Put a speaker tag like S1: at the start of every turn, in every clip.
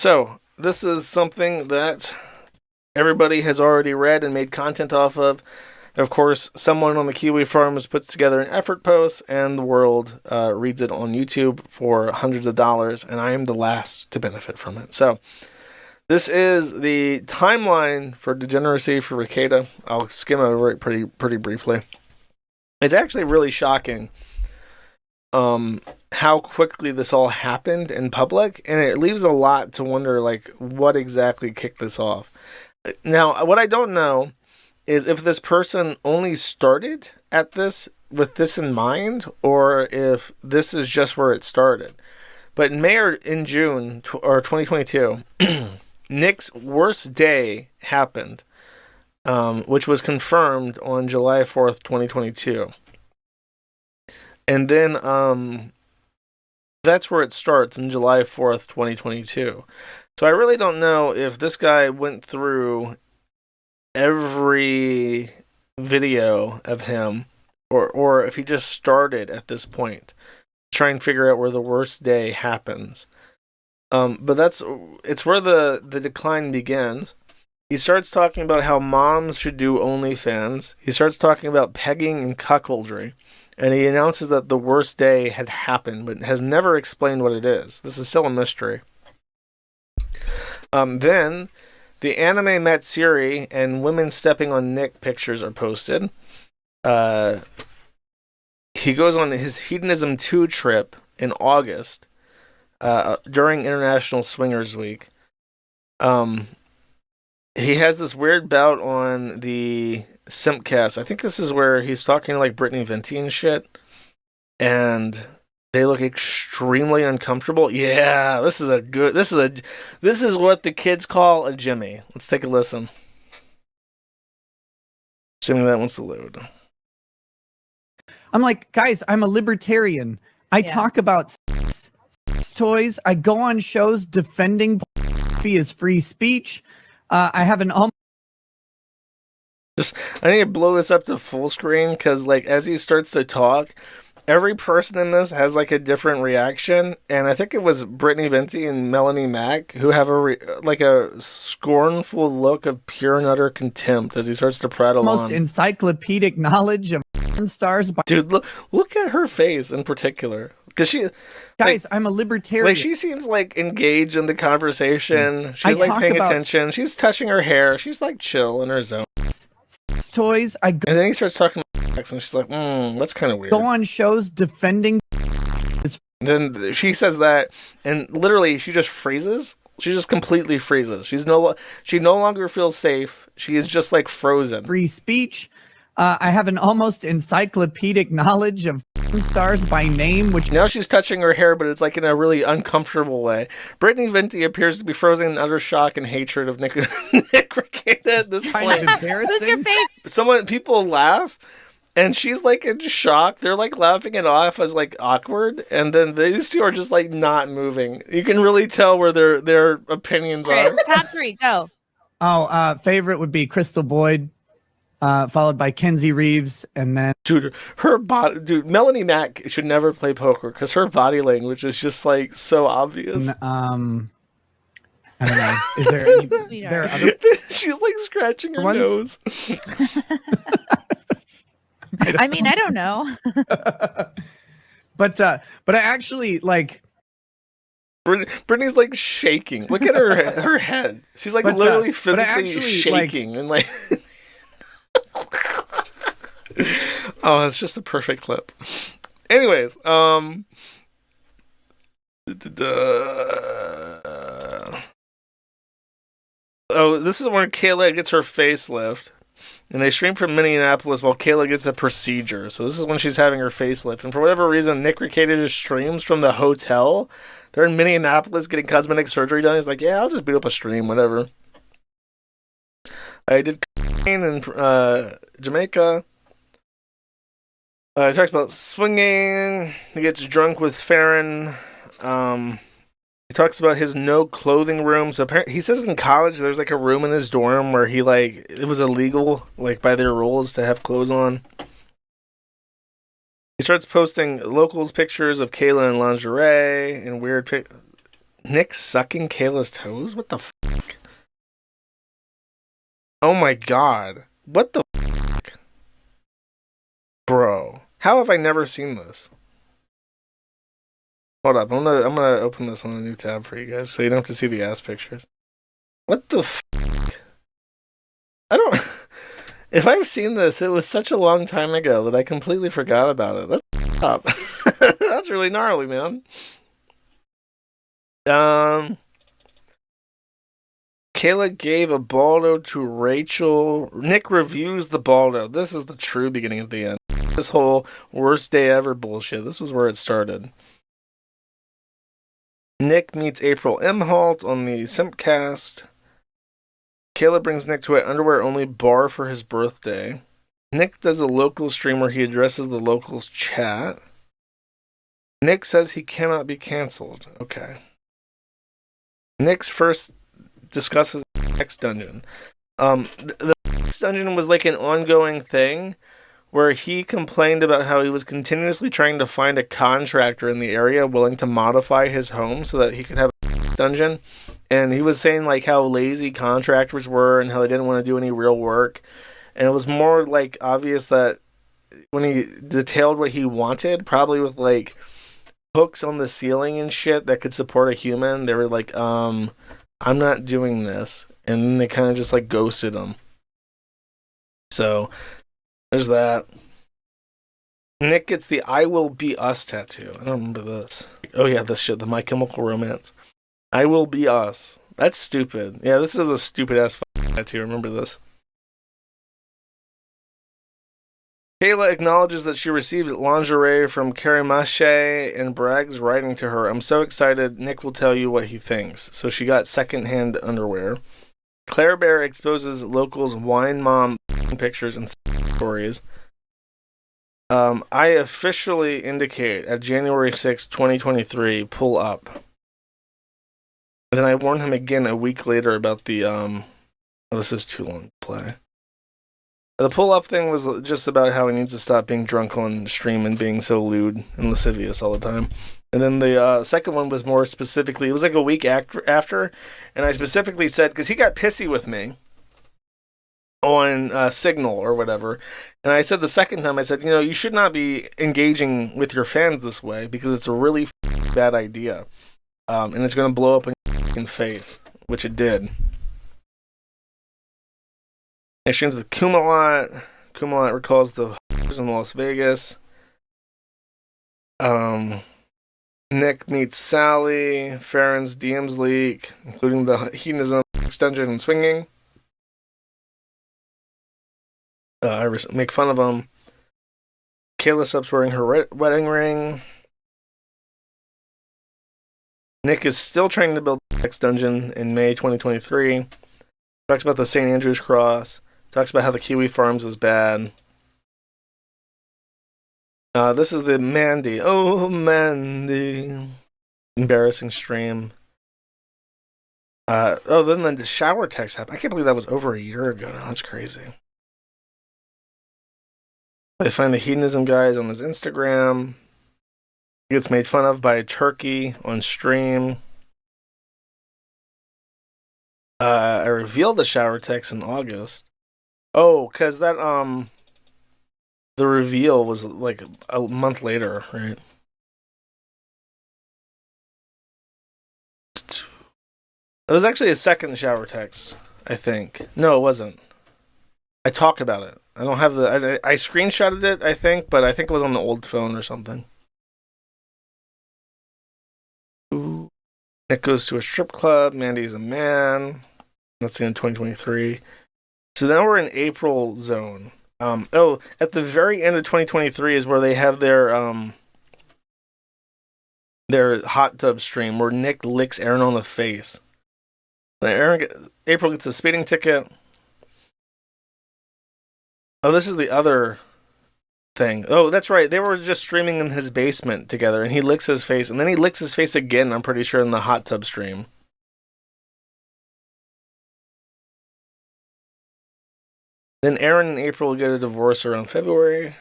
S1: So, this is something that everybody has already read and made content off of. Of course, someone on the Kiwi Farms puts together an effort post, and the world reads it on YouTube for hundreds of dollars, and I am the last to benefit from it. So, this is the timeline for degeneracy for Rekieta. I'll skim over it pretty briefly. It's actually really shocking how quickly this all happened in public, and it leaves a lot to wonder, like, what exactly kicked this off. Now, what I don't know is if this person only started at this with this in mind, or if this is just where it started. But in May or in June or 2022, Nick's worst day happened, which was confirmed on July 4th, 2022. And then that's where it starts, in July 4th, 2022. So I really don't know if this guy went through every video of him, or if he just started at this point, try and figure out where the worst day happens. But it's where the decline begins. He starts talking about how moms should do OnlyFans. He starts talking about pegging and cuckoldry. And he announces that the worst day had happened, but has never explained what it is. This is still a mystery. Then, the anime Matsuri and women stepping on Nick pictures are posted. He goes on his Hedonism 2 trip in August, during International Swingers Week. He has this weird bout on the Simpcast. I think this is where he's talking to like Brittany Venti and shit, and they look extremely uncomfortable. Yeah, this is what the kids call a Jimmy. Let's take a listen. Assuming that wants to load.
S2: I'm like, guys, I'm a libertarian. I talk about sex toys. I go on shows defending as free speech. I have an I
S1: need to blow this up to full screen, because like as he starts to talk, every person in this has like a different reaction, and I think it was Brittany Venti and Melanie Mack who have a scornful look of pure and utter contempt as he starts to prattle
S2: most
S1: on.
S2: Encyclopedic knowledge of stars.
S1: Dude, look at her face in particular, because
S2: guys, I'm a libertarian.
S1: Like, she seems like engaged in the conversation. She's like paying attention. She's touching her hair. She's like chill in her zone.
S2: Toys. And
S1: then he starts talking about sex, and she's like, that's kind of weird.
S2: Go on shows defending.
S1: And then she says that, and literally she just freezes. She just completely freezes. She no longer feels safe. She is just like frozen.
S2: Free speech. I have an almost encyclopedic knowledge of stars by name, which
S1: now she's touching her hair, but it's like in a really uncomfortable way. Brittany Venti appears to be frozen in utter shock and hatred of Nick Rekieta at this point.
S3: Who's your favorite?
S1: People laugh, and she's like in shock. They're like laughing it off as like awkward, and then these two are just like not moving. You can really tell where their opinions are.
S3: Top three, go.
S2: Favorite would be Crystal Boyd. Followed by Kenzie Reeves, and then
S1: Melanie Mack should never play poker because her body language is just like so obvious.
S2: I don't know. Is there any, there are other?
S1: She's like scratching her nose.
S3: I mean, I don't know.
S2: but I actually like.
S1: Brittany's like shaking. Look at her head. She's like literally physically shaking and like. Oh, it's just a perfect clip. Anyways, oh, this is when Kayla gets her facelift, and they stream from Minneapolis while Kayla gets a procedure. So this is when she's having her facelift, and for whatever reason, Nick Rekieta just streams from the hotel. They're in Minneapolis getting cosmetic surgery done. He's like, yeah, I'll just beat up a stream, whatever. I did in Jamaica. He talks about swinging. He gets drunk with Farron. He talks about his no clothing room. So apparently, he says in college there's like a room in his dorm where it was illegal, like by their rules, to have clothes on. He starts posting locals pictures of Kayla in lingerie and weird Nick sucking Kayla's toes? What the fuck? Oh my god. What the fuck? Bro. How have I never seen this? Hold up, I'm gonna open this on a new tab for you guys so you don't have to see the ass pictures. What the fuck? I don't... If I've seen this, it was such a long time ago that I completely forgot about it. That's up. That's really gnarly, man. Kayla gave a Baldo to Rachel. Nick reviews the Baldo. This is the true beginning of the end. This whole worst day ever bullshit. This was where it started. Nick meets April Imholt on the Simpcast. Kayla brings Nick to an underwear-only bar for his birthday. Nick does a local stream where he addresses the locals chat. Nick says he cannot be canceled. Okay. Nick's first discusses the next dungeon. The next dungeon was like an ongoing thing where he complained about how he was continuously trying to find a contractor in the area willing to modify his home so that he could have a dungeon. And he was saying like how lazy contractors were and how they didn't want to do any real work. And it was more like obvious that when he detailed what he wanted, probably with like hooks on the ceiling and shit that could support a human, they were like, I'm not doing this. And then they kind of just like ghosted him. So there's that. Nick gets the I Will Be Us tattoo. I don't remember this. Oh yeah, this shit, the My Chemical Romance. I Will Be Us. That's stupid. Yeah, this is a stupid ass tattoo. Remember this. Kayla acknowledges that she received lingerie from Carrie Mache and brags writing to her, I'm so excited, Nick will tell you what he thinks. So she got secondhand underwear. Claire Bear exposes locals' wine mom pictures and stories. I officially indicate at January 6, 2023, pull up. And then I warned him again a week later about the, this is too long to play. The pull-up thing was just about how he needs to stop being drunk on stream and being so lewd and lascivious all the time. And then the second one was more specifically, it was like a week after, and I specifically said, because he got pissy with me on Signal or whatever, and I said the second time, I said, you know, you should not be engaging with your fans this way, because it's a really bad idea. And it's going to blow up in your face, which it did. It streams with Kumalat. Kumalat recalls the in Las Vegas. Nick meets Sally. Farron's DMs leak, including the hedonism, dungeon, and swinging. I make fun of him. Kayla stops wearing her wedding ring. Nick is still trying to build the next dungeon in May 2023. Talks about the St. Andrew's Cross. Talks about how the Kiwi Farms is bad. This is the Mandy. Oh, Mandy. Embarrassing stream. Then the shower text happened. I can't believe that was over a year ago now. That's crazy. I find the hedonism guys on his Instagram. He gets made fun of by Turkey on stream. I revealed the shower text in August. Oh, because that, the reveal was like a month later, right? It was actually a second shower text, I think. No, it wasn't. I talk about it. I don't have the, I screenshotted it, I think, but I think it was on the old phone or something. Ooh. Nick goes to a strip club. Mandy's a man. That's in 2023. So now we're in April zone. At the very end of 2023 is where they have their hot tub stream where Nick licks Aaron on the face. April gets a speeding ticket. Oh, this is the other thing. Oh, that's right. They were just streaming in his basement together, and he licks his face, and then he licks his face again, I'm pretty sure, in the hot tub stream. Then Aaron and April get a divorce around February.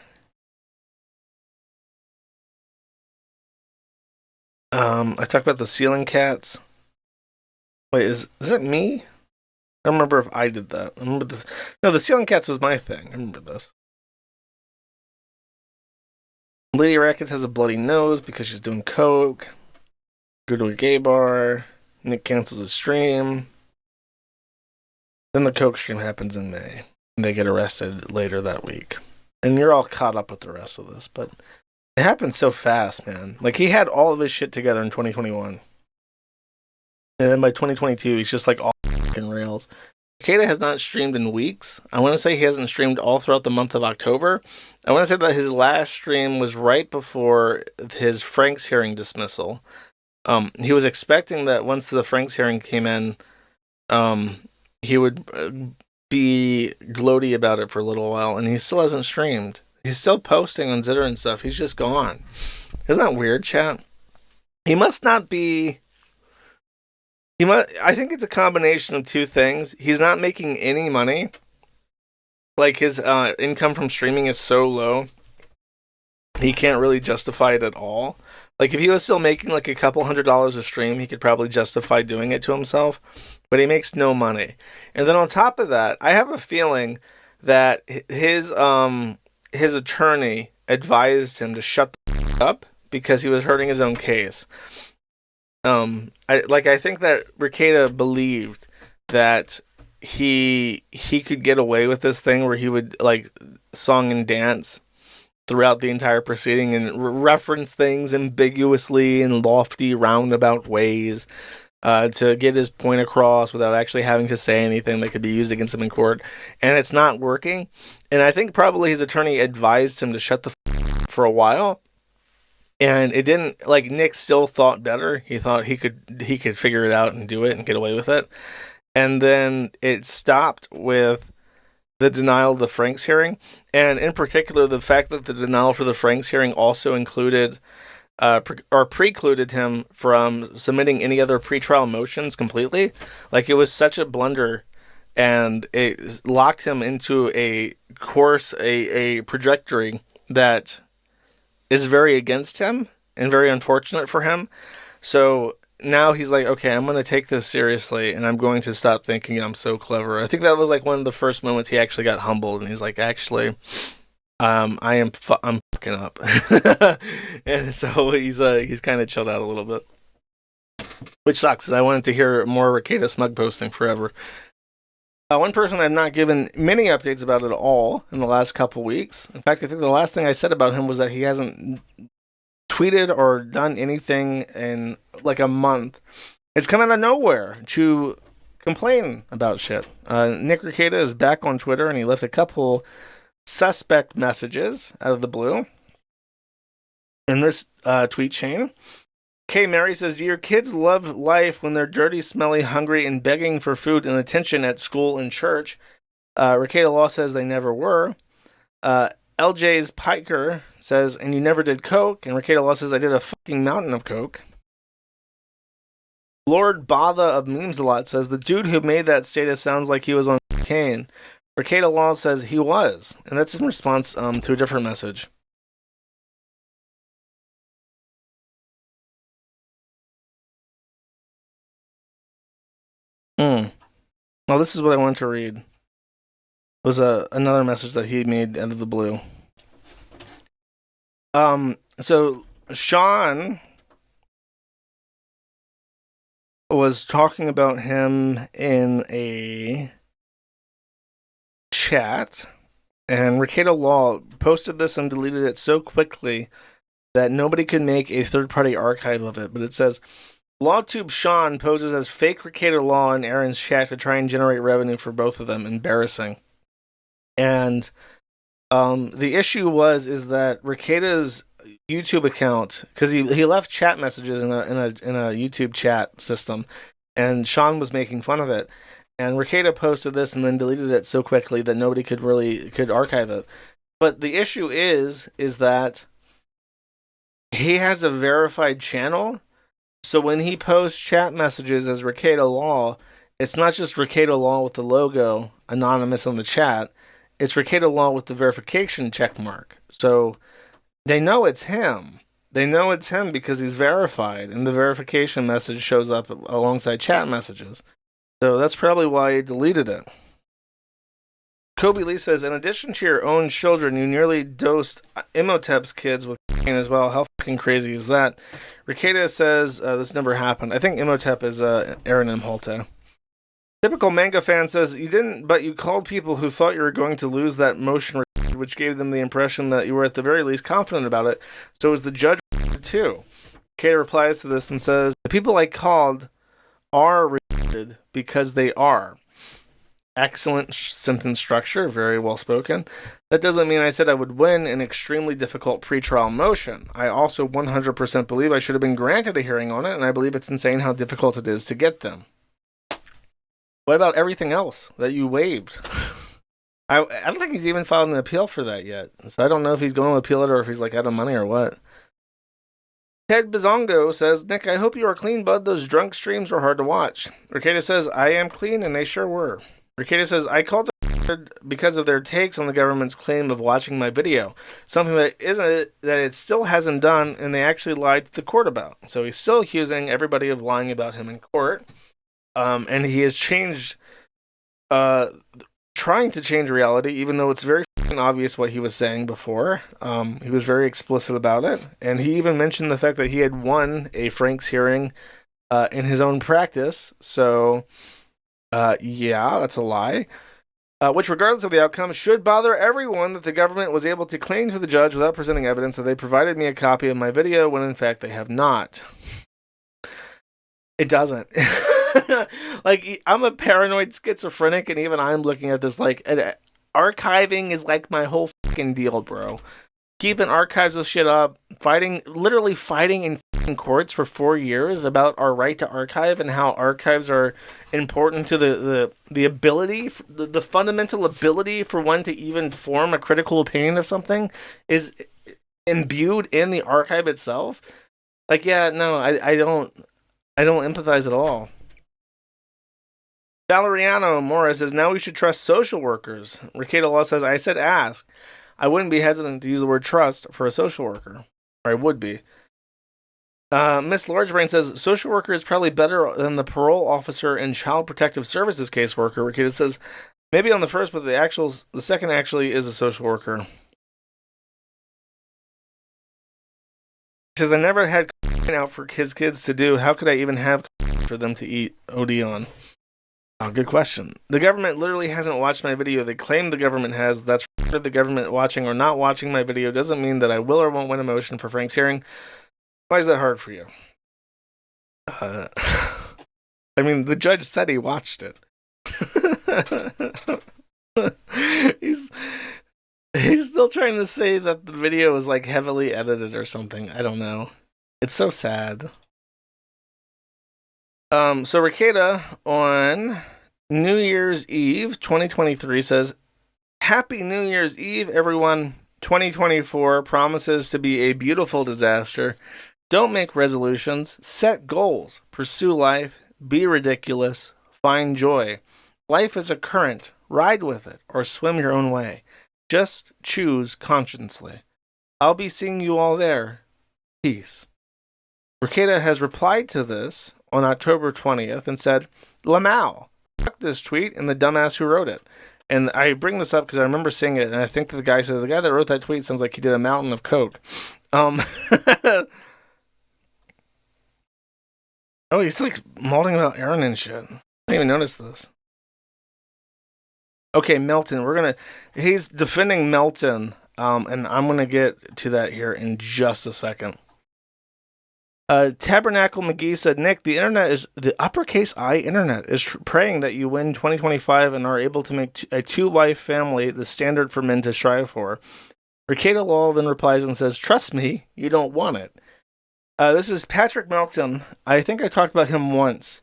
S1: I talked about the ceiling cats. Wait, is it me? I don't remember if I did that. I remember this. No, the Ceiling Cats was my thing. I remember this. Lady Rackets has a bloody nose because she's doing coke. Go to a gay bar. Nick cancels his stream. Then the coke stream happens in May. And they get arrested later that week. And you're all caught up with the rest of this, but it happened so fast, man. Like, he had all of his shit together in 2021. And then by 2022, he's just like all fucking rails. Rekieta has not streamed in weeks. I want to say he hasn't streamed all throughout the month of October. I want to say that his last stream was right before his Frank's hearing dismissal. He was expecting that once the Frank's hearing came in, he would be gloaty about it for a little while, and he still hasn't streamed. He's still posting on Zitter and stuff. He's just gone. Isn't that weird, chat? He must not be... I think it's a combination of two things. He's not making any money. Like, his income from streaming is so low, he can't really justify it at all. Like, if he was still making like a couple $100s a stream, he could probably justify doing it to himself. But he makes no money. And then on top of that, I have a feeling that his attorney advised him to shut the f- up because he was hurting his own case. I think that Rekieta believed that he could get away with this thing where he would like song and dance throughout the entire proceeding and reference things ambiguously in lofty roundabout ways to get his point across without actually having to say anything that could be used against him in court. And it's not working. And I think probably his attorney advised him to shut the f- for a while. And it didn't, like, Nick still thought better. He thought he could figure it out and do it and get away with it. And then it stopped with the denial of the Franks hearing. And in particular, the fact that the denial for the Franks hearing also included or precluded him from submitting any other pretrial motions completely. Like, it was such a blunder, and it locked him into a course, a trajectory that is very against him and very unfortunate for him. So now he's like, okay, I'm going to take this seriously, and I'm going to stop thinking I'm so clever. I think that was like one of the first moments he actually got humbled, and he's like, actually, I'm fucking up. And so he's kind of chilled out a little bit, which sucks, because I wanted to hear more Rekieta smug posting forever. One person I've not given many updates about at all in the last couple weeks. In fact, I think the last thing I said about him was that he hasn't tweeted or done anything in like a month. It's come out of nowhere to complain about shit. Nick Rekieta is back on Twitter, and he left a couple suspect messages out of the blue in this tweet chain. K. Mary says, do your kids love life when they're dirty, smelly, hungry, and begging for food and attention at school and church? Rekieta Law says they never were. LJ's Piker says, and you never did coke. And Rekieta Law says, I did a fucking mountain of coke. Lord Botha of Memes a Lot says, the dude who made that status sounds like he was on cocaine. Rekieta Law says he was. And that's in response to a different message. Well, this is what I want to read. It was another message that he made out of the blue. So Sean was talking about him in a chat, and Rekieta Law posted this and deleted it so quickly that nobody could make a third-party archive of it. But it says, LawTube Sean poses as fake Rekieta Law in Aaron's chat to try and generate revenue for both of them. Embarrassing. And the issue is that Rekieta's YouTube account, because he left chat messages in a YouTube chat system, and Sean was making fun of it. And Rekieta posted this and then deleted it so quickly that nobody could archive it. But the issue is that he has a verified channel. So when he posts chat messages as Rekieta Law, it's not just Rekieta Law with the logo anonymous on the chat. It's Rekieta Law with the verification check mark. So they know it's him. They know it's him because he's verified, and the verification message shows up alongside chat messages. So that's probably why he deleted it. Kobe Lee says, in addition to your own children, you nearly dosed Imhotep's kids with cocaine as well. How fucking crazy is that? Rekieta says, this never happened. I think Imhotep is Aaron Imholte. Typical manga fan says, you didn't, but you called people who thought you were going to lose that motion, which gave them the impression that you were at the very least confident about it. So was the judge too? Rekieta replies to this and says, the people I called are rejected because they are. Excellent sentence structure, very well spoken. That doesn't mean I said I would win an extremely difficult pretrial motion. I also 100% believe I should have been granted a hearing on it, and I believe it's insane how difficult it is to get them. What about everything else that you waived? I don't think he's even filed an appeal for that yet, so I don't know if he's going to appeal it or if he's like out of money or what. Ted Bizongo says, Nick, I hope you are clean, bud. Those drunk streams were hard to watch. Rekieta says, I am clean, and they sure were. Rekieta says, I called them because of their takes on the government's claim of watching my video. Something that it still hasn't done, and they actually lied to the court about. So he's still accusing everybody of lying about him in court. And he has changed, trying to change reality, even though it's very obvious what he was saying before. He was very explicit about it. And he even mentioned the fact that he had won a Frank's hearing in his own practice. So... yeah, that's a lie. Which, regardless of the outcome, should bother everyone that the government was able to claim to the judge without presenting evidence that they provided me a copy of my video when in fact they have not. It doesn't. Like, I'm a paranoid schizophrenic, and even I'm looking at this like, archiving is like my whole fucking deal, bro. Keeping archives of shit up, literally fighting in courts for 4 years about our right to archive and how archives are important to the ability, the fundamental ability for one to even form a critical opinion of something is imbued in the archive itself. Like, yeah, no, I don't empathize at all. Valeriano Mora says, now we should trust social workers. Rekieta Law says, I said ask. I wouldn't be hesitant to use the word trust for a social worker. Or I would be. Miss Largebrain says, social worker is probably better than the parole officer and child protective services caseworker. Rekieta says, maybe on the first, but the second actually is a social worker. He says, I never had out for his kids to do. How could I even have for them to eat OD on? Oh, good question. The government literally hasn't watched my video. They claim the government has. That's the government watching or not watching my video doesn't mean that I will or won't win a motion for Frank's hearing. Why is that hard for you? I mean, the judge said he watched it. He's still trying to say that the video was like heavily edited or something. I don't know. It's so sad. So Rekieta on New Year's Eve 2023 says, Happy New Year's Eve, everyone. 2024 promises to be a beautiful disaster. Don't make resolutions. Set goals. Pursue life. Be ridiculous. Find joy. Life is a current. Ride with it or swim your own way. Just choose consciously. I'll be seeing you all there. Peace. Rekieta has replied to this on October 20th and said, Lamau, fuck this tweet and the dumbass who wrote it. And I bring this up because I remember seeing it, and I think that the guy said, the guy that wrote that tweet sounds like he did a mountain of coke. Oh, he's like molding about Aaron and shit. I didn't even notice this. Okay, Melton. He's defending Melton, and I'm going to get to that here in just a second. Tabernacle McGee said, Nick, the uppercase I internet is praying that you win 2025 and are able to make a two-wife family the standard for men to strive for. Rekieta Law then replies and says, trust me, you don't want it. This is Patrick Melton. I think I talked about him once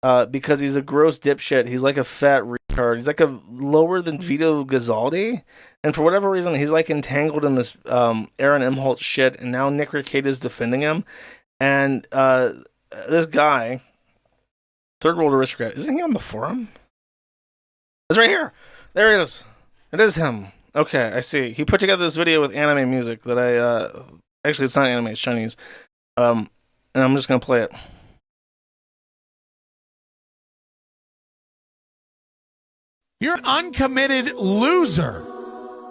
S1: because he's a gross dipshit. He's like a fat retard. He's like a lower than Vito Gazzaldi. And for whatever reason, he's like entangled in this Aaron Imholt shit, and now Nick Rekieta is defending him. And this guy, Third World Aristocrat, isn't he on the forum? It's right here. There it is. It is him. Okay, I see. He put together this video with anime music that I Actually, it's not anime, it's Chinese. And I'm just gonna play it.
S4: You're an uncommitted loser.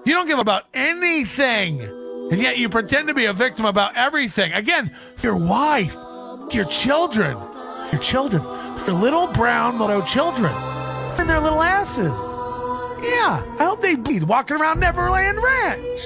S4: You don't give about anything. And yet you pretend to be a victim about everything. Again, your wife, your children, your little brown little children, and their little asses. Yeah, I hope they bleed walking around Neverland Ranch.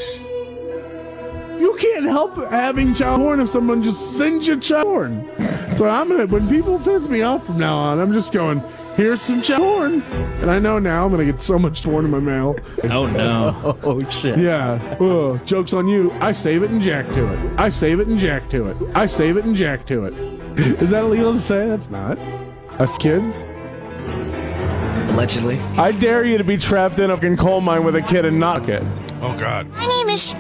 S5: You can't help having child porn if someone just sends you child porn. So when people piss me off from now on, I'm just going, here's some child porn. And I know now I'm going to get so much porn in my mail.
S6: Oh, no.
S5: Oh, shit. Yeah. Oh, joke's on you. I save it and jack to it. I save it and jack to it. I save it and jack to it. Is that illegal to say? That's not. I have kids.
S6: Allegedly.
S5: I dare you to be trapped in a fucking coal mine with a kid and knock it.
S4: Oh, God.
S7: My name is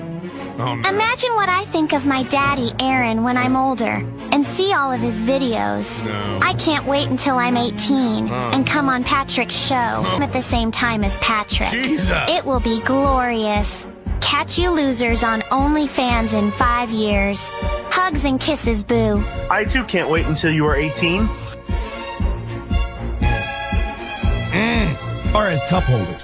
S4: Oh, no.
S7: Imagine what I think of my daddy, Aaron, when I'm older and see all of his videos.
S4: No.
S7: I can't wait until I'm 18 and come on Patrick's show at the same time as Patrick.
S4: Jesus.
S7: It will be glorious. Catch you losers on OnlyFans in 5 years. Hugs and kisses, boo.
S8: I too can't wait until you are 18.
S9: Or as cup holders.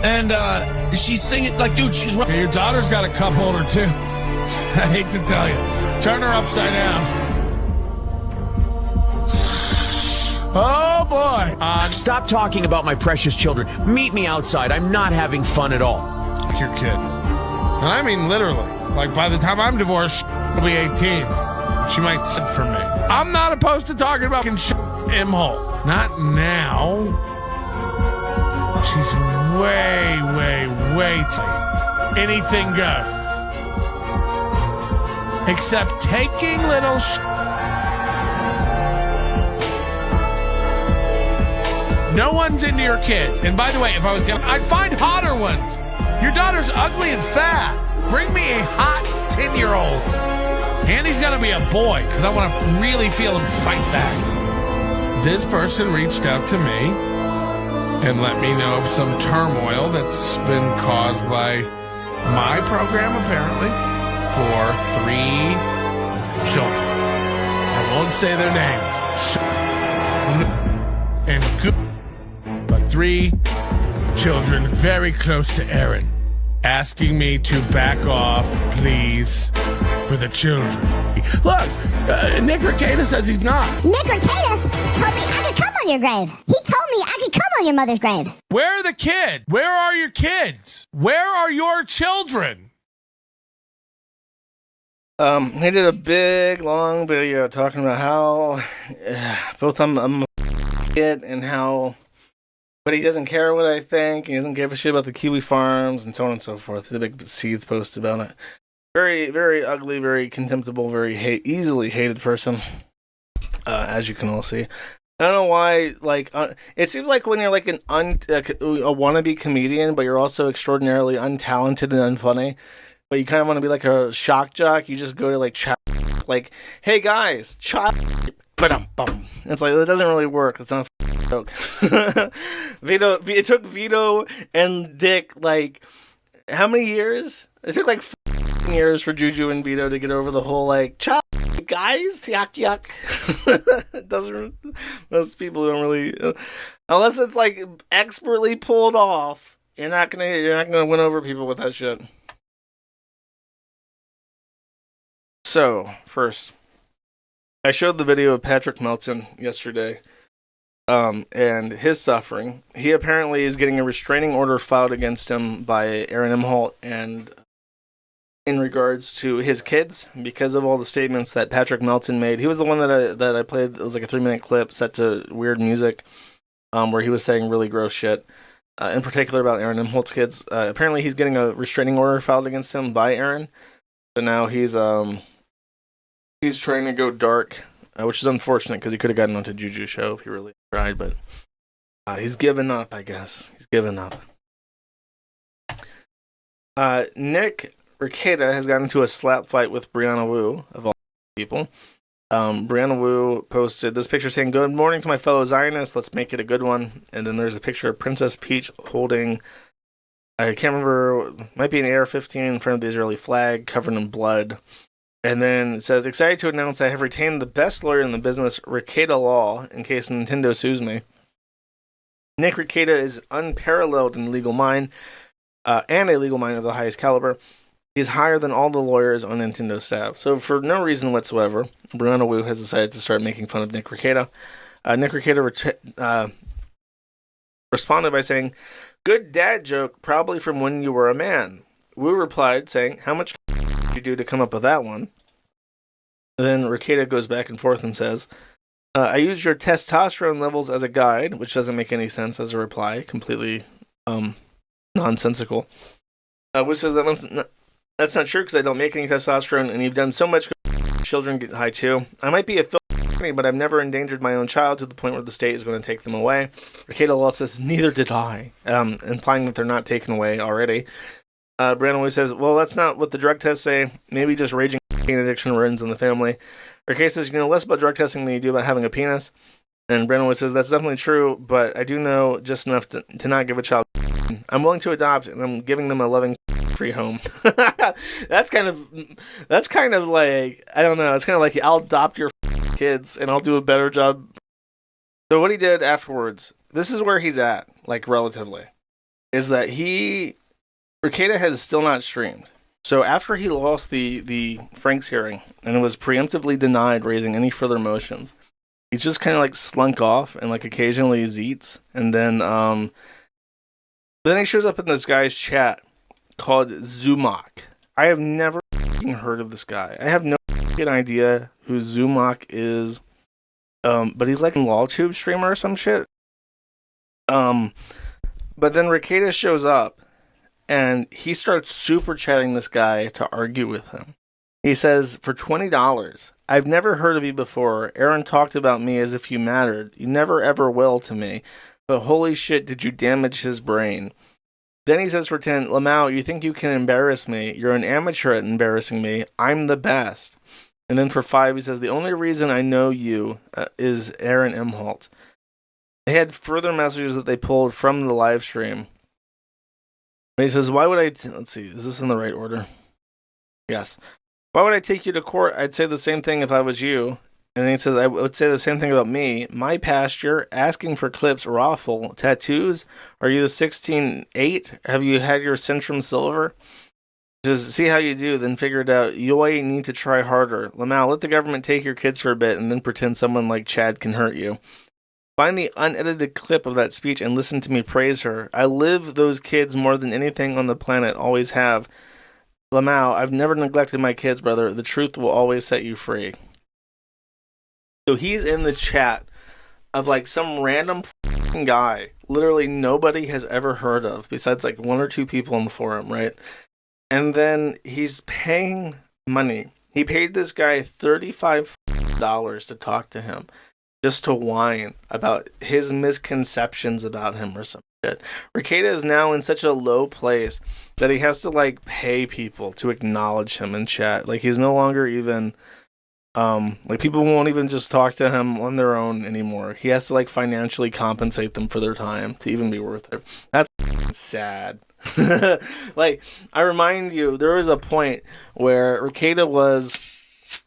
S9: And she's singing like, dude, she's
S4: Yeah, your daughter's got a cup holder too. I hate to tell you. Turn her upside down. Oh boy.
S10: Stop talking about my precious children. Meet me outside. I'm not having fun at all.
S4: Your kids. And I mean literally. Like by the time I'm divorced, she'll be 18. She might sit for me. I'm not opposed to talking about imhole. Not now. She's way tight. Anything goes. Except taking little No one's into your kids. And by the way, if I was gonna, I'd find hotter ones. Your daughter's ugly and fat. Bring me a hot 10-year-old. And he's gonna be a boy, because I want to really feel him fight back. This person reached out to me and let me know of some turmoil that's been caused by my program, apparently, for 3 children. I won't say their name. And good, but 3 children very close to Aaron, asking me to back off, please, for the children. Look, Nick Rekieta says he's not.
S11: Nick Rekieta told me I could come on your grave. He told me I could come on your mother's grave.
S4: Where are the kids? Where are your kids? Where are your children?
S1: He did a big, long video talking about how both I'm a kid and how, but he doesn't care what I think. He doesn't give a shit about the Kiwi farms and so on and so forth. He did a big Seething post about it. Very, very ugly, very contemptible, very easily hated person, as you can all see. I don't know why, like, it seems like when you're like a wannabe comedian, but you're also extraordinarily untalented and unfunny, but you kind of want to be like a shock jock, you just go to like chat, like, hey guys, chop, ba-dum-bum. It's like, that doesn't really work. It's not a joke. It took Vito and Dick, like, how many years? It took like years for Juju and Vito to get over the whole, like, chop, guys, yuck. It doesn't, most people don't really, unless it's like expertly pulled off, you're not gonna win over people with that shit. So, first, I showed the video of Patrick Melton yesterday, and his suffering. He apparently is getting a restraining order filed against him by Aaron Imholt, and in regards to his kids, because of all the statements that Patrick Melton made. He was the one that I played. It was like a 3-minute clip set to weird music, where he was saying really gross shit, in particular about Aaron Imholt's kids. Apparently, he's getting a restraining order filed against him by Aaron. So now he's trying to go dark, which is unfortunate because he could have gotten onto Juju's show if he really tried, but he's given up, I guess. He's given up. Nick Rekieta has gotten into a slap fight with Brianna Wu, of all people. Brianna Wu posted this picture saying, "Good morning to my fellow Zionists, let's make it a good one." And then there's a picture of Princess Peach holding, I can't remember, might be an AR-15 in front of the Israeli flag, covered in blood. And then it says, excited to announce I have retained the best lawyer in the business, Rekieta Law, in case Nintendo sues me. Nick Rekieta is unparalleled in legal mind, and a legal mind of the highest caliber. He's higher than all the lawyers on Nintendo staff. So for no reason whatsoever, Brianna Wu has decided to start making fun of Nick Rekieta. Nick Rekieta responded by saying, good dad joke, probably from when you were a man. Wu replied saying, how much did you do to come up with that one? Then Rekieta goes back and forth and says, I used your testosterone levels as a guide, which doesn't make any sense as a reply. Completely nonsensical. Which says that's not true because I don't make any testosterone, and you've done so much. Children get high too. I might be a filthy, but I've never endangered my own child to the point where the state is going to take them away. Rekieta Law says, neither did I, implying that they're not taken away already. Brandon always says, well, that's not what the drug tests say. Maybe just raging addiction runs in the family. Rekieta says, you know less about drug testing than you do about having a penis. And Brandon always says, that's definitely true, but I do know just enough to not give a child. I'm willing to adopt, and I'm giving them a loving free home. That's kind of like, I don't know, it's kind of like, I'll adopt your kids, and I'll do a better job. So what he did afterwards, this is where he's at, like, relatively, is that Rekieta has still not streamed. So after he lost the Frank's hearing, and was preemptively denied raising any further motions, he's just kind of like slunk off and like occasionally zeets, and then he shows up in this guy's chat called Zumak. I have never heard of this guy. I have no idea who Zumak is, but he's like a LawTube streamer or some shit. But then Rekieta shows up, and he starts super chatting this guy to argue with him. He says, for $20, I've never heard of you before. Aaron talked about me as if you mattered. You never ever will to me. But holy shit, did you damage his brain. Then he says for 10, Lamau, you think you can embarrass me. You're an amateur at embarrassing me. I'm the best. And then for 5, he says, the only reason I know you is Aaron Imholt. They had further messages that they pulled from the live stream. He says, why would I... Let's see, is this in the right order? Yes. Why would I take you to court? I'd say the same thing if I was you. And then he says, I would say the same thing about me. My pasture, asking for clips, raffle, tattoos. Are you the 16-8? Have you had your Centrum Silver? Just see how you do, then figure it out. You need to try harder. Lamau, let the government take your kids for a bit and then pretend someone like Chad can hurt you. Find the unedited clip of that speech and listen to me praise her. I live those kids more than anything on the planet, always have. Lamau, I've never neglected my kids, brother. The truth will always set you free. So he's in the chat of like some random guy, literally nobody has ever heard of, besides like 1 or 2 people on the forum, right? And then he's paying money. He paid this guy $35 to talk to him, just to whine about his misconceptions about him or some shit. Rekieta is now in such a low place that he has to like pay people to acknowledge him in chat. Like he's no longer even like people won't even just talk to him on their own anymore. He has to like financially compensate them for their time to even be worth it. That's sad. Like I remind you, there was a point where Rekieta was...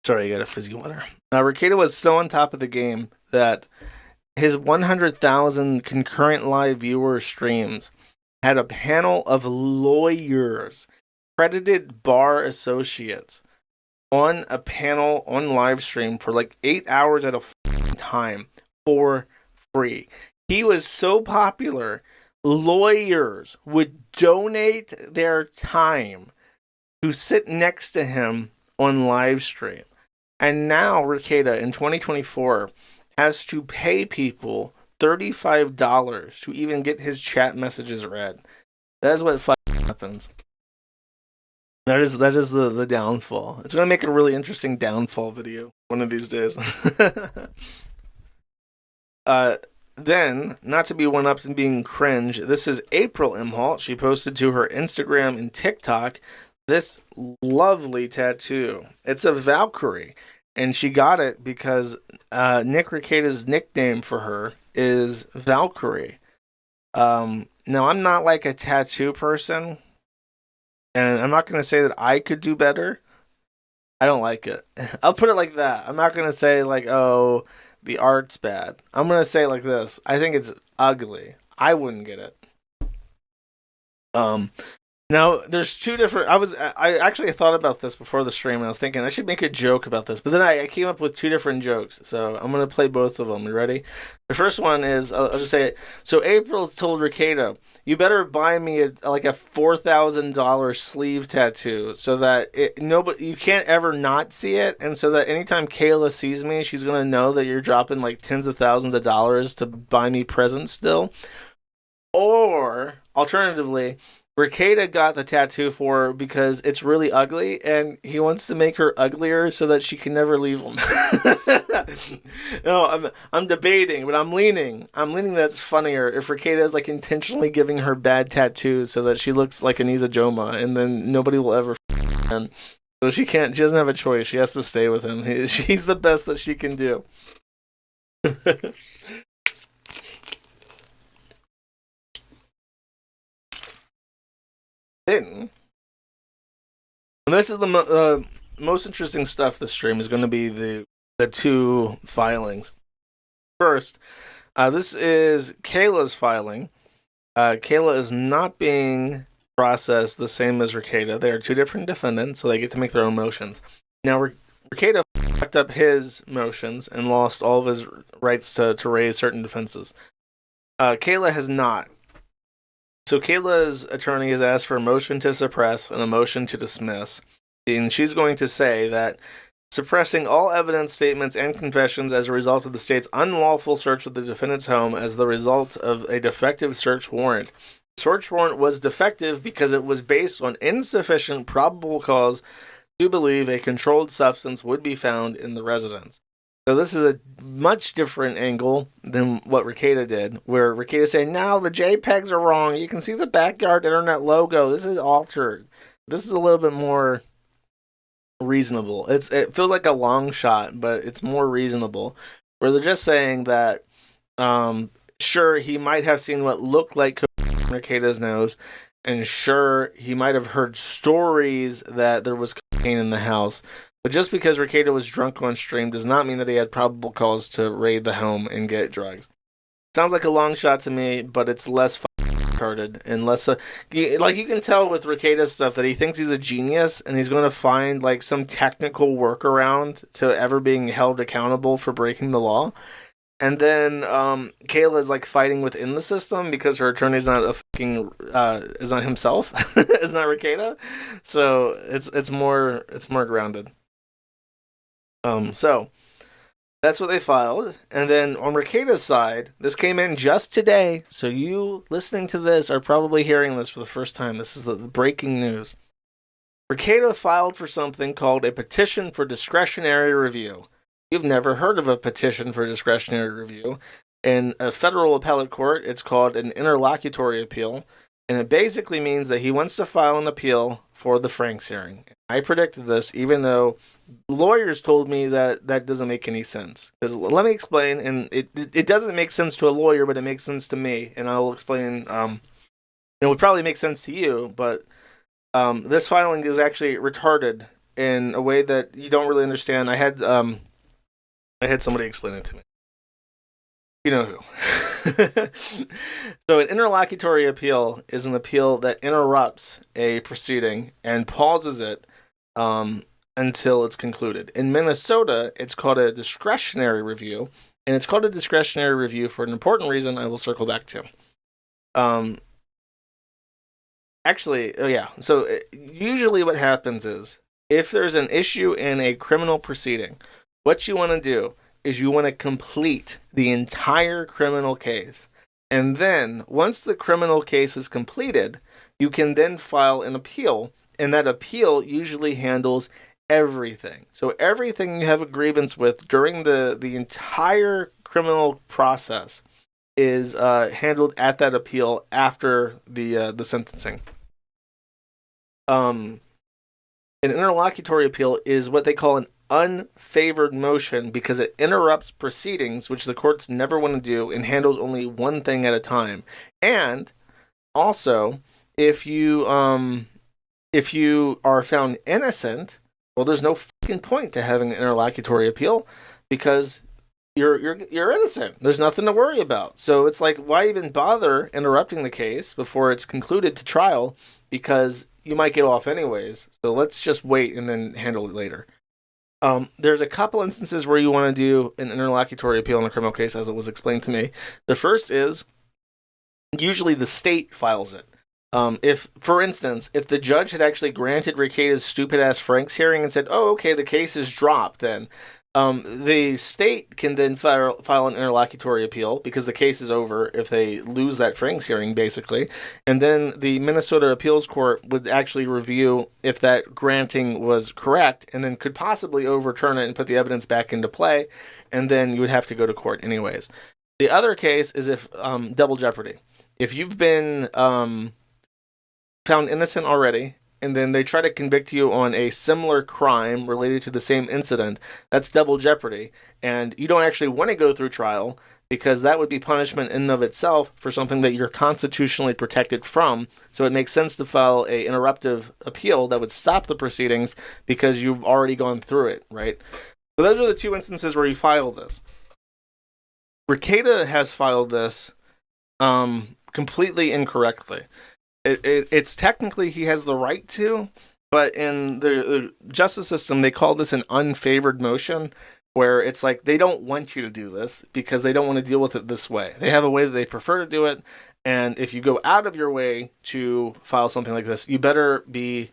S1: Sorry, I got a fizzy water. Rekieta was so on top of the game that his 100,000 concurrent live viewer streams had a panel of lawyers, accredited bar associates, on a panel on live stream for like 8 hours at a time for free. He was so popular, lawyers would donate their time to sit next to him on live stream. And now Rekieta in 2024 has to pay people $35 to even get his chat messages read. That is what happens. That is the downfall. It's going to make a really interesting downfall video one of these days. Then, not to be one-upped and being cringe, this is April Imholt. She posted to her Instagram and TikTok this lovely tattoo. It's a Valkyrie, and she got it because Nick Rekieta's nickname for her is Valkyrie. Now, I'm not like a tattoo person, and I'm not going to say that I could do better, I don't like it. I'll put it like that. I'm not gonna say like, oh, the art's bad. I'm gonna say it like this. I think it's ugly. I wouldn't get it. Um, Now, there's two different. I actually thought about this before the stream, and I was thinking I should make a joke about this, but then I came up with two different jokes, so I'm gonna play both of them. You ready? The first one is I'll just say it. So April told Rekieta, "You better buy me like a $4,000 sleeve tattoo, so that you can't ever not see it, and so that anytime Kayla sees me, she's gonna know that you're dropping like tens of thousands of dollars to buy me presents still." Or alternatively, Rekieta got the tattoo for her because it's really ugly, and he wants to make her uglier so that she can never leave him. No, I'm debating, but I'm leaning that's funnier if Rekieta is like intentionally giving her bad tattoos so that she looks like Anisa Joma, and then nobody will ever him. So she doesn't have a choice. She has to stay with him. She's the best that she can do. And this is the most interesting stuff this stream is going to be the two filings. First, this is Kayla's filing. Kayla is not being processed the same as Rekieta. They are two different defendants, so they get to make their own motions. Now, Rekieta fucked up his motions and lost all of his rights to raise certain defenses. Kayla has not. So Kayla's attorney has asked for a motion to suppress and a motion to dismiss. And she's going to say that suppressing all evidence, statements, and confessions as a result of the state's unlawful search of the defendant's home as the result of a defective search warrant. The search warrant was defective because it was based on insufficient probable cause to believe a controlled substance would be found in the residence. So this is a much different angle than what Rekieta did, where Rekieta saying, "No, the JPEGs are wrong. You can see the backyard internet logo. This is altered." This is a little bit more reasonable. It feels like a long shot, but it's more reasonable. Where they're just saying that, sure, he might have seen what looked like cocaine in Rekieta's nose, and sure, he might have heard stories that there was cocaine in the house. But just because Rekieta was drunk on stream does not mean that he had probable cause to raid the home and get drugs. Sounds like a long shot to me, but it's less retarded and less... like, you can tell with Rekieta's stuff that he thinks he's a genius, and he's going to find, like, some technical workaround to ever being held accountable for breaking the law. And then Kayla is, like, fighting within the system because her attorney's not is not himself. It's not Rekieta. So it's more grounded. So that's what they filed. And then on Rekieta's side, this came in just today. So you listening to this are probably hearing this for the first time. This is the breaking news. Rekieta filed for something called a petition for discretionary review. You've never heard of a petition for discretionary review. In a federal appellate court, it's called an interlocutory appeal. And it basically means that he wants to file an appeal for the Franks hearing. I predicted this, even though lawyers told me that doesn't make any sense. Because let me explain, and it doesn't make sense to a lawyer, but it makes sense to me, and I'll explain. It would probably make sense to you, but this filing is actually retarded in a way that you don't really understand. I had somebody explain it to me. You know who. So an interlocutory appeal is an appeal that interrupts a proceeding and pauses it until it's concluded. In Minnesota, it's called a discretionary review, and it's called a discretionary review for an important reason I will circle back to. So usually what happens is, if there's an issue in a criminal proceeding, what you want to do is you want to complete the entire criminal case. And then, once the criminal case is completed, you can then file an appeal, and that appeal usually handles everything. So everything you have a grievance with during the entire criminal process is handled at that appeal after the sentencing. An interlocutory appeal is what they call an unfavored motion because it interrupts proceedings, which the courts never want to do, and handles only one thing at a time. And also, if you are found innocent, Well, there's no fucking point to having an interlocutory appeal because you're innocent. There's nothing to worry about. So it's like, why even bother interrupting the case before it's concluded to trial? Because you might get off anyways. So let's just wait and then handle it later. There's a couple instances where you want to do an interlocutory appeal in a criminal case, as it was explained to me. The first is usually the state files it. If, for instance, if the judge had actually granted Rekieta's stupid-ass Franks hearing and said, oh, okay, the case is dropped then, the state can then file an interlocutory appeal because the case is over if they lose that Franks hearing, basically. And then the Minnesota Appeals Court would actually review if that granting was correct and then could possibly overturn it and put the evidence back into play. And then you would have to go to court anyways. The other case is if double jeopardy. If you've been found innocent already, and then they try to convict you on a similar crime related to the same incident, that's double jeopardy. And you don't actually want to go through trial because that would be punishment in and of itself for something that you're constitutionally protected from. So it makes sense to file a interruptive appeal that would stop the proceedings because you've already gone through it, right? So those are the two instances where you file this. Rekieta has filed this completely incorrectly. It's technically he has the right to, but in the justice system, they call this an unfavored motion, where it's like they don't want you to do this because they don't want to deal with it this way. They have a way that they prefer to do it, and if you go out of your way to file something like this, you better be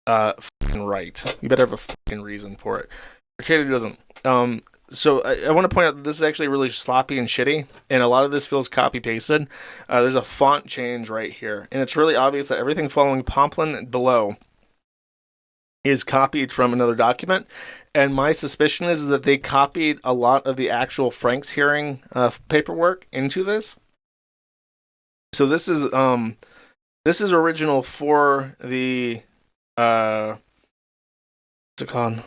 S1: fucking right. You better have a fucking reason for it. Rekieta doesn't. So I want to point out that this is actually really sloppy and shitty, and a lot of this feels copy-pasted. There's a font change right here, and it's really obvious that everything following Pomplin below is copied from another document, and my suspicion is that they copied a lot of the actual Franks hearing paperwork into this. So this is original for the what's it called?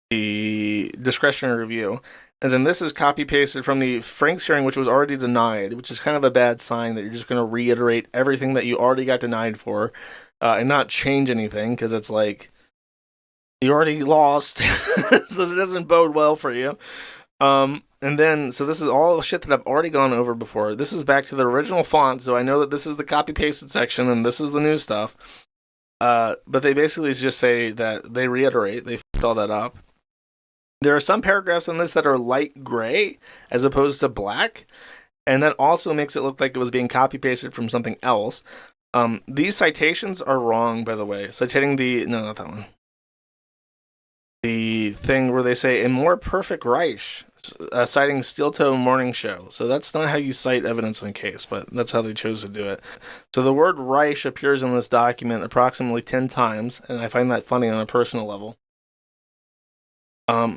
S1: The discretionary review, and then this is copy pasted from the Franks hearing, which was already denied, which is kind of a bad sign that you're just going to reiterate everything that you already got denied for and not change anything, because it's like you already lost, so it doesn't bode well for you. And then, so this is all shit that I've already gone over before. This is back to the original font, so I know that this is the copy pasted section and this is the new stuff. But they basically just say that they reiterate, they f***ed all that up. There are some paragraphs in this that are light gray as opposed to black, and that also makes it look like it was being copy-pasted from something else. These citations are wrong, by the way. Citing no, not that one. The thing where they say, a more perfect Reich, citing Steel Toe Morning Show. So that's not how you cite evidence in a case, but that's how they chose to do it. So the word Reich appears in this document approximately 10 times, and I find that funny on a personal level.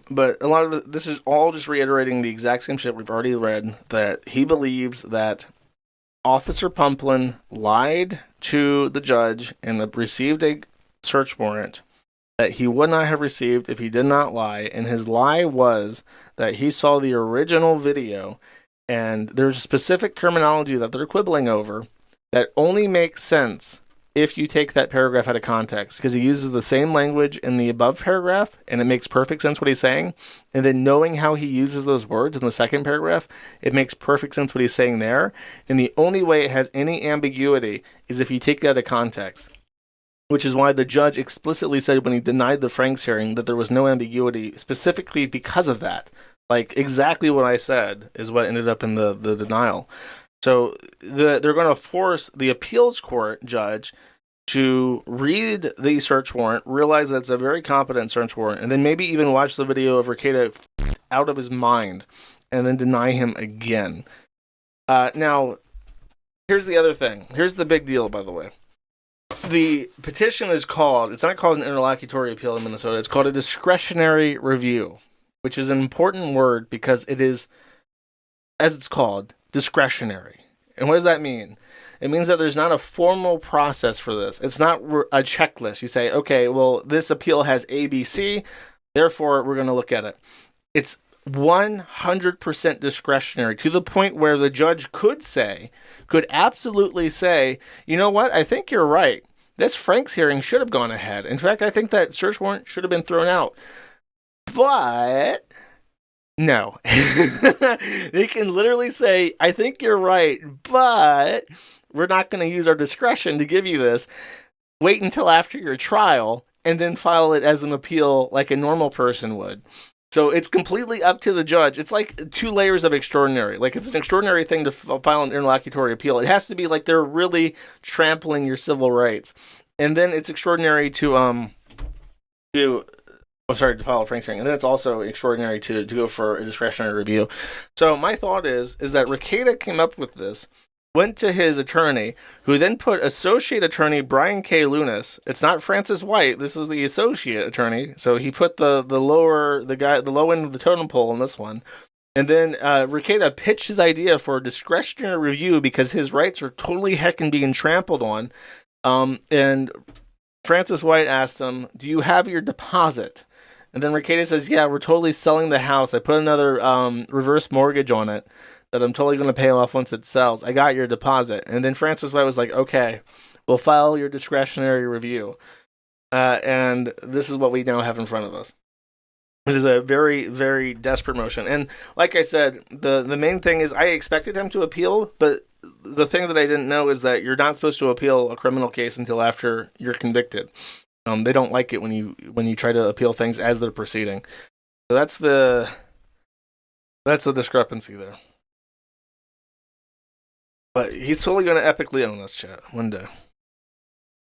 S1: But a lot of this is all just reiterating the exact same shit we've already read, that he believes that Officer Pomplin lied to the judge and received a search warrant that he would not have received if he did not lie, and his lie was that he saw the original video, and there's specific terminology that they're quibbling over that only makes sense if you take that paragraph out of context, because he uses the same language in the above paragraph, and it makes perfect sense what he's saying. And then knowing how he uses those words in the second paragraph, it makes perfect sense what he's saying there. And the only way it has any ambiguity is if you take it out of context, which is why the judge explicitly said when he denied the Franks hearing that there was no ambiguity, specifically because of that. Like, exactly what I said is what ended up in the denial. So they're going to force the appeals court judge to read the search warrant, realize that it's a very competent search warrant, and then maybe even watch the video of Rekieta out of his mind, and then deny him again. Now, here's the other thing. Here's the big deal, by the way. The petition is it's not called an interlocutory appeal in Minnesota, it's called a discretionary review, which is an important word because it is, as it's called, discretionary. And what does that mean? It means that there's not a formal process for this. It's not a checklist. You say, okay, well, this appeal has ABC, therefore we're going to look at it. It's 100% discretionary, to the point where the judge could absolutely say, you know what, I think you're right. this Frank's hearing should have gone ahead. In fact, I think that search warrant should have been thrown out. But no. They can literally say, I think you're right, but we're not going to use our discretion to give you this. Wait until after your trial and then file it as an appeal like a normal person would. So it's completely up to the judge. It's like 2 layers of extraordinary. Like, it's an extraordinary thing to file an interlocutory appeal. It has to be like they're really trampling your civil rights. And then it's extraordinary to file a Frank's hearing. And then it's also extraordinary to go for a discretionary review. So my thought is that Rekieta came up with this, went to his attorney, who then put associate attorney Brian K. Lunas. It's not Francis White. This is the associate attorney. So he put the low end of the totem pole in this one. And then Rekieta pitched his idea for a discretionary review because his rights are totally heckin' being trampled on. And Francis White asked him, do you have your deposit? And then Rekieta says, yeah, we're totally selling the house. I put another reverse mortgage on it that I'm totally going to pay off once it sells. I got your deposit. And then Francis White was like, okay, we'll file your discretionary review. And this is what we now have in front of us. It is a very, very desperate motion. And like I said, the main thing is I expected him to appeal, but the thing that I didn't know is that you're not supposed to appeal a criminal case until after you're convicted. They don't like it when you try to appeal things as they're proceeding. So that's the discrepancy there. But he's totally going to epically own this, chat, one day.